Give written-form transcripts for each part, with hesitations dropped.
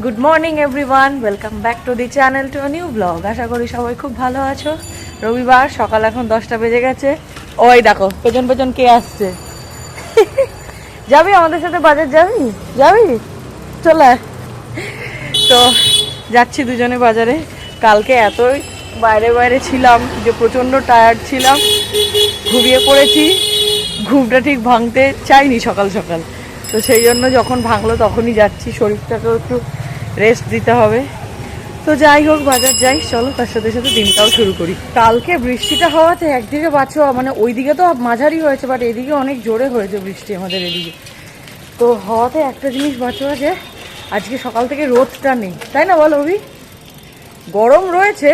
Good morning everyone, welcome back to the channel to new blog. আশা করি সবাই খুব ভালো আছো। রবিবার সকাল, এখন 10টা বেজে গেছে। ওই দেখো পেছন পেছন কে আসছে। যাবি আমাদের সাথে বাজার? যাবি চলে। তো যাচ্ছি দুজনে বাজারে। কালকে এতই বাইরে ছিলাম যে প্রচণ্ড টায়ার্ড ছিলাম, ঘুমিয়ে পড়েছি। ঘুমটা ঠিক ভাঙতে চাইনি সকাল সকাল, তো সেই জন্য যখন ভাঙলো তখনই যাচ্ছি। শরীরটাকেও একটু রেস্ট দিতে হবে। তো যাই হোক, বাজার যাই, চলো তার সাথে সাথে দিনটাও শুরু করি। কালকে বৃষ্টিটা হওয়াতে একদিকে বাঁচো, মানে ওইদিকে তো মাঝারি হয়েছে, বাট এদিকে অনেক জোরে হয়েছে বৃষ্টি আমাদের এদিকে। তো হওয়াতে একটা জিনিস বাঁচো যে আজকে সকাল থেকে রোদটা নেই, তাই না বল অভি? গরম রয়েছে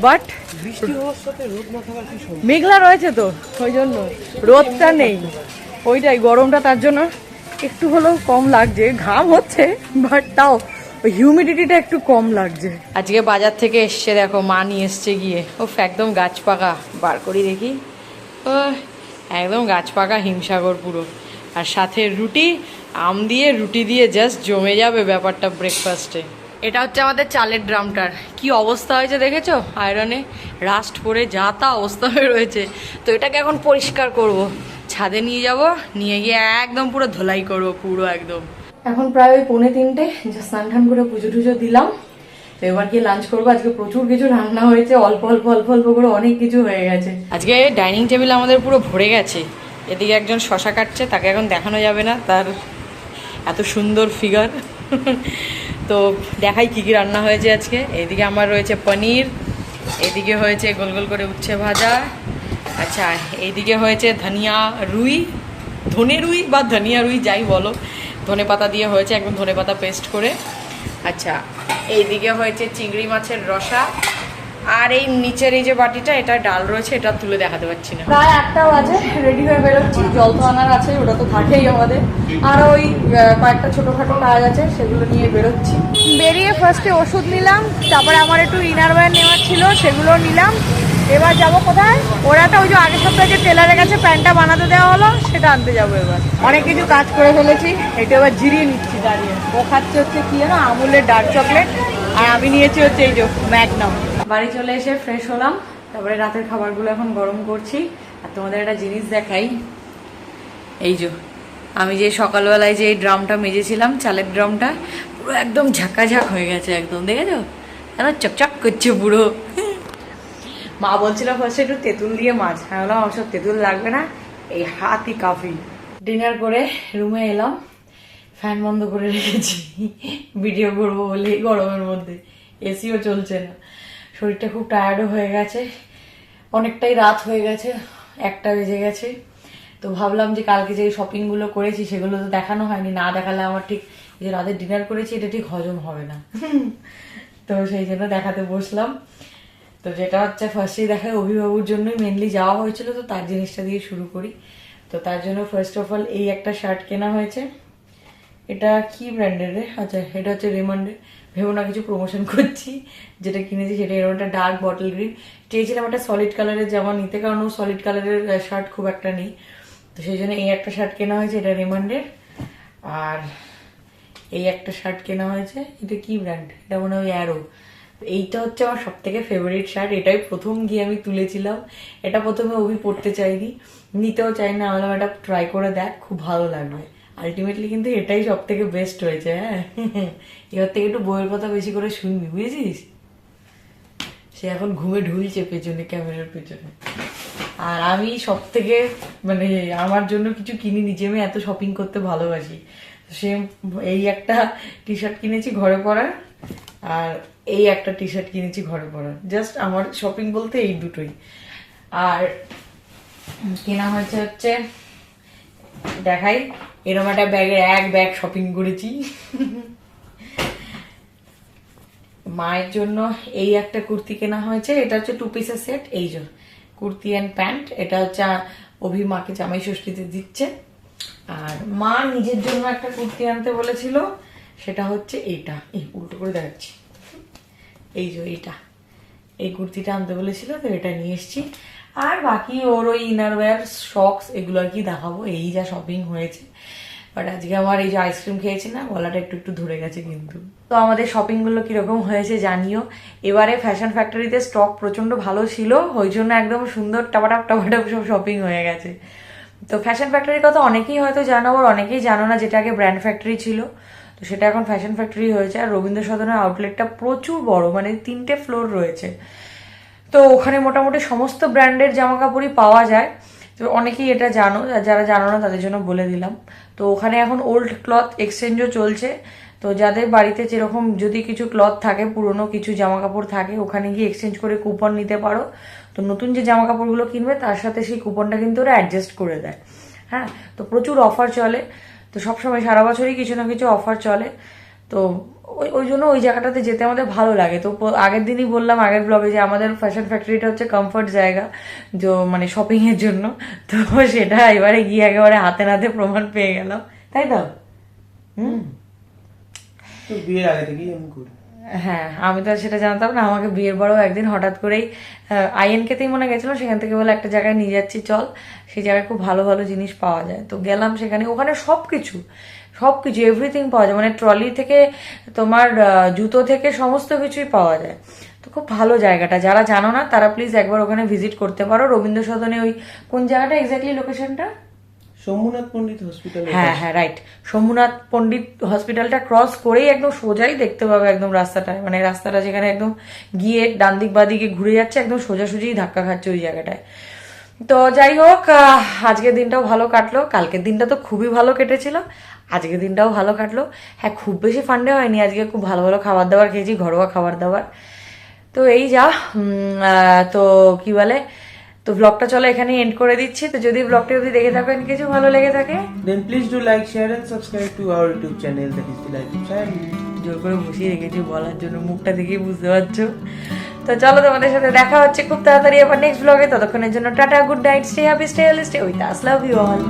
বাট বৃষ্টি হওয়ার সাথে রোদ না থাকার কি সম্ভব? মেঘলা রয়েছে, তো ওই জন্য রোদটা নেই। ওইটাই গরমটা, তার জন্য একটু হলেও কম লাগছে। ঘাম হচ্ছে বাট তাও ওই হিউমিডিটিটা একটু কম লাগছে। আজকে বাজার থেকে এসছে, দেখো মা নিয়ে এসছে গিয়ে। ও একদম গাছ পাকা, বার করি দেখি। ও একদম গাছ পাকা হিমসাগর পুরো। আর সাথে রুটি, আম দিয়ে রুটি দিয়ে জাস্ট জমে যাবে ব্যাপারটা ব্রেকফাস্টে। এটা হচ্ছে আমাদের চালের ড্রামটার কি অবস্থা হয়েছে দেখেছো? আয়রনে রাস্ট পরে যা তা অবস্থা হয়ে রয়েছে। তো এটাকে এখন পরিষ্কার করব, ছাদে নিয়ে যাব, নিয়ে গিয়ে একদম পুরো ধোলাই করবো পুরো একদম। এখন প্রায় ওই 2:45, যা স্নান টান করে পুজো টুজো দিলাম। তো এবার গিয়ে লাঞ্চ করবো। আজকে প্রচুর কিছু রান্না হয়েছে, অল্প অল্প করে অনেক কিছু হয়ে গেছে। আজকে ডাইনিং টেবিল আমাদের পুরো ভরে গেছে। এদিকে একজন শশা কাটছে, তাকে এখন দেখানো যাবে না, তার এত সুন্দর ফিগার। তো দেখাই কি কি রান্না হয়েছে আজকে। এদিকে আমার রয়েছে পনির, এদিকে হয়েছে গোল গোল করে উচ্ছে ভাজা। আচ্ছা, এইদিকে হয়েছে ধনে রুই বা ধনিয়া রুই যাই বলো, ধনে পাতা দিয়ে হয়েছে, একদম ধনে পাতা পেস্ট করে। আচ্ছা, এইদিকে হয়েছে চিংড়ি মাছের রসা। আর এই নিচের এই যে বাটিটা, এটা ডাল রয়েছে, এটা তুলে দেখাতে পারছি না। প্রায় 8টা বাজে, রেডি হয়ে বেরোচ্ছি। জল তো আনার আছে, ওটা তো থাকেই আমাদের। আর ওই কয়েকটা ছোটোখাটো কাজ আছে, সেগুলো নিয়ে বেরোচ্ছি। বেরিয়ে ফার্স্টে ওষুধ নিলাম, তারপরে আমার একটু ইনারওয়্যার নেওয়ার ছিল, সেগুলো নিলাম। এবার যাব কোথায়? ওরা তো ওই যে আগের সপ্তাহে যে টেলারের কাছে প্যান্টটা বানাতে দেওয়া হলো, সেটা আনতে যাবো। এবার অনেক কিছু কাজ করে ফেলেছি, এটা এবার জিরিয়ে নিচ্ছি দাঁড়িয়ে। ও খাচ্ছে হচ্ছে কি জানো, আমুলের ডার্ক চকলেট, আর আমি নিয়েছি হচ্ছে এই যে ম্যাগনাম। বাড়ি চলে এসে ফ্রেশ হলাম, তারপরে রাতের খাবারগুলো এখন গরম করছি। আর তোমাদের একটা জিনিস দেখাই, এই যে আমি যে সকালবেলায় যে এই ড্রামটা মেজেছিলাম, চালের ড্রামটা পুরো একদম ঝাঁকাঝাক হয়ে গেছে একদম, দেখেছো? একদম চকচক করছে পুরো। মা বলছিল ফার্স্টে একটু তেঁতুল দিয়ে মাছ, আমি বললাম আমার সব তেঁতুল লাগবে না, এই হাতই কাফি। ডিনার করে রুমে এলাম, ফ্যান বন্ধ করে রেখেছি, ভিডিও করবো বলে গরমের মধ্যে। এসিও চলছে না, শরীরটা খুব টায়ার্ডও হয়ে গেছে, অনেকটাই রাত হয়ে গেছে, 1টা বেজে গেছে। তো ভাবলাম যে কালকে যে শপিংগুলো করেছি সেগুলো তো দেখানো হয়নি, না দেখালে আমার ঠিক যে রাতে ডিনার করেছি এটা ঠিক হজম হবে না। তো সেই জন্য দেখাতে বসলাম। তো যেটা হচ্ছে ফার্স্টেই দেখায়, অভিভাবুর জন্যই মেনলি যাওয়া হয়েছিল, তো তার জিনিসটা দিয়ে শুরু করি। তো তার জন্য ফার্স্ট অফ অল এই একটা শার্ট কেনা হয়েছে। এটা কি ব্র্যান্ডের রে? আচ্ছা, এটা হচ্ছে রেমন্ডের। ভেবো না কিছু প্রমোশন করছি, যেটা কিনেছি সেটা এরকম একটা ডার্ক বটল গ্রিন। চেয়েছিলাম একটা সলিড কালারের জামা নিতে, কারণ ও সলিড কালারের শার্ট খুব একটা নেই। তো সেই জন্য এই একটা শার্ট কেনা হয়েছে, এটা রেমন্ডের। আর এই একটা শার্ট কেনা হয়েছে, এটা কি ব্র্যান্ড? এটা মনে হয় অ্যারো। এইটা হচ্ছে আমার সব থেকে ফেভারিট শার্ট, এটাই প্রথম গিয়ে আমি তুলেছিলাম। এটা প্রথমে অভি পড়তে চাইনি, নিতেও চাই না, বললাম এটা ট্রাই করে দেখ, খুব ভালো লাগবে। আলটিমেটলি কিন্তু এটাই সব থেকে বেস্ট হয়েছে। হ্যাঁ, এবার থেকে একটু বইয়ের কথা বেশি করে শুনবি, বুঝেছিস? সে এখন ঘুমে ঢুলছে পেছনে, ক্যামেরার পেছনে। আর আমি সব থেকে মানে আমার জন্য কিছু কিনিনি, যে আমি এত শপিং করতে ভালোবাসি। সে এই একটা টি শার্ট কিনেছি ঘরে পরার, আর এই একটা টি শার্ট কিনেছি ঘরে পরার। জাস্ট আমার শপিং বলতে এই দুটোই। আর কেনা হচ্ছে দেখাই, এরকম একটা ব্যাগের এক ব্যাগ শপিং করেছি। মায়ের জন্য এই একটা কুর্তি কেনা হয়েছে, এটা হচ্ছে 2 পিসের সেট। এই যে কুর্তি অ্যান্ড প্যান্ট, এটা হচ্ছে অভি মাকে জামাই ষষ্ঠীতে দিচ্ছে। আর মা নিজের জন্য একটা কুর্তি আনতে বলেছিল, সেটা হচ্ছে এইটা, এই উল্টো করে দেখাচ্ছি, এই যে এইটা, এই কুর্তিটা আনতে বলেছিল, তো এটা নিয়ে এসছি। আর বাকি ওর ওই ইনারওয়্যার, শক্স, এগুলো আর কি দেখাবো, এই যা শপিং হয়েছে। বাট আজকে আমার এই যে আইসক্রিম খেয়েছি না, গলাটা একটু একটু ধরে গেছে কিন্তু। তো আমাদের শপিংগুলো কিরকম হয়েছে জানিও। এবারে ফ্যাশন ফ্যাক্টরিতে স্টক প্রচন্ড ভালো ছিল, ওই জন্য একদম সুন্দর টাপাটাপ টাপাটাপ সব শপিং হয়ে গেছে। তো ফ্যাশন ফ্যাক্টরির কথা অনেকেই হয়তো জানো, আবার অনেকেই জানো না, যেটা আগে ব্র্যান্ড ফ্যাক্টরি ছিল, তো সেটা এখন ফ্যাশন ফ্যাক্টরি হয়েছে। আর রবীন্দ্র সদনের আউটলেটটা প্রচুর বড়, মানে 3টে ফ্লোর রয়েছে। তো ওখানে মোটামুটি সমস্ত ব্র্যান্ডের জামা কাপড়ই পাওয়া যায়। তো অনেকেই এটা জানো, আর যারা জানো না তাদের জন্য বলে দিলাম। তো ওখানে এখন ওল্ড ক্লথ এক্সচেঞ্জও চলছে। তো যাদের বাড়িতে যেরকম যদি কিছু ক্লথ থাকে, পুরনো কিছু জামা কাপড় থাকে, ওখানে গিয়ে এক্সচেঞ্জ করে কুপন নিতে পারো। তো নতুন যে জামা কাপড়গুলো কিনবে তার সাথে সেই কুপনটা কিন্তু ওরা অ্যাডজাস্ট করে দেয়। হ্যাঁ, তো প্রচুর অফার চলে। তো সবসময় সারা বছরই কিছু না কিছু অফার চলে। তো ওই জন্য ওই জায়গাটাতে যেতে আমাদের ভালো লাগে। তো আগের দিনই বললাম আগের ব্লগে যে আমাদের ফ্যাশন ফ্যাক্টরিটা হচ্ছে কমফর্ট জায়গা, যে মানে শপিং এর জন্য। তো সেটা এবারে গিয়ে একেবারে হাতে নাতে প্রমাণ পেয়ে গেলাম, তাই তো? তো বিয়ের আগে থেকেই আমি করি। হ্যাঁ, আমি তো আর সেটা জানতাম না। আমাকে বিয়ের পরেও একদিন হঠাৎ করেই আইএনকেতেই মনে গেছিলাম, সেখান থেকে বলে একটা জায়গায় নিয়ে যাচ্ছি চল, সেই জায়গায় খুব ভালো ভালো জিনিস পাওয়া যায়। তো গেলাম সেখানে, ওখানে সবকিছু এভরিথিং পাওয়া যায়, মানে ট্রলি থেকে তোমার জুতো থেকে সমস্ত কিছুই পাওয়া যায়। তো খুব ভালো জায়গাটা, যারা জানো না তারা প্লিজ একবার ওখানে ভিজিট করতে পারো। রবীন্দ্র সদনে ওই কোন জায়গাটা এক্স্যাক্টলি লোকেশনটা? সোমনাথ পণ্ডিত হসপিটাল। হ্যাঁ হ্যাঁ, রাইট। সোমনাথ পণ্ডিত হসপিটালটা ক্রস করেই একদম সোজাই দেখতে পাবে একদম রাস্তাটায়, মানে রাস্তাটা যেখানে একদম গিয়ে ডান দিক বা দিকে ঘুরে যাচ্ছে, একদম সোজাসুজি ধাক্কা খাচ্ছে ওই জায়গাটায়। তো যাই হোক, আজকের দিনটাও ভালো কাটলো। কালকের দিনটা তো খুবই ভালো কেটেছিল, আজকের দিনটাও ভালো কাটলো। হ্যাঁ, খুব বেশি ফান্ডে হয়নি আজকে, খুব ভালো ভালো খাবার দাবার খেয়েছি, ঘরোয়া খাবার দাবার। তো এই যা তো কি বলে, তো ব্লগটা চলো এখানে এন্ড করে দিচ্ছি। তো যদি ব্লগটা যদি দেখে থাকেন কিছু ভালো লেগে থাকে, Then please do like, share and subscribe to our YouTube channel, that is the Life of Chand. জোর করে বসিয়ে রেখেছি বলার জন্য, মুখটা দেখেই বুঝতে পারছো। তো চলো, তোমাদের সাথে দেখা হচ্ছে খুব তাড়াতাড়ি আবার নেক্সট ব্লগে। ততক্ষণের জন্য tata, good night, stay happy, stay healthy, stay with us, love you all.